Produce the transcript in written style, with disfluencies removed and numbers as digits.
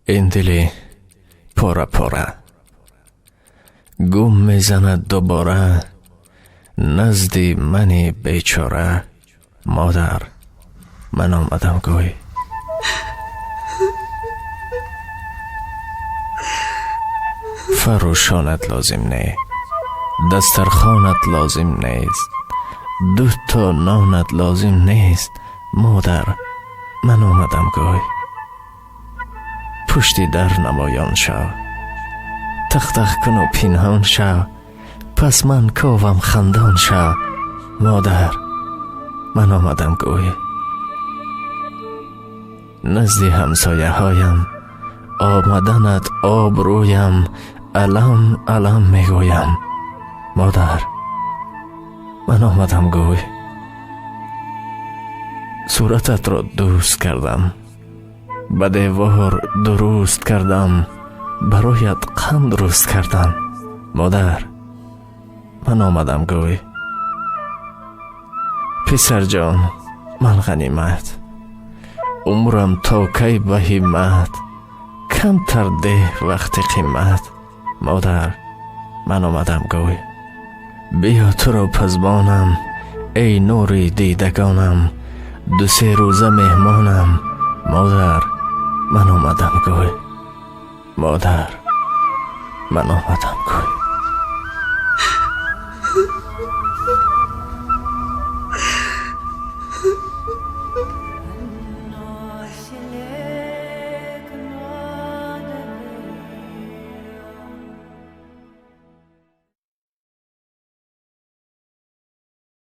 این دل پاره پاره گم میزند دوباره نزد من بیچاره. مادر من آمدم گوی. فروشانت لازم نه، دسترخوانت لازم نیست، دو تا نانت لازم نیست. مادر من آمدم گوی. پشت در نمایان شو، تختخ کن و پنهان شو، پس من کاوم خندان شو. مادر من آمدم گوی. نزد همسایه هایم آمدنت آب رویم، علم علم میگویم. مادر من آمدم گوی. صورتت را دوست کردم، به دیوار درست کردم، برایت قند درست کردم. مادر من آمدم گوی. پسر جان من غنیمت، عمرم تا کی به همت، کم تر ده وقت قیمت. مادر من آمدم گوی. بیا تو را پزبانم ای نور دیدگانم، دو سه روزه مهمانم. مادر من آمدم گوی. مادر من آمدم گوی.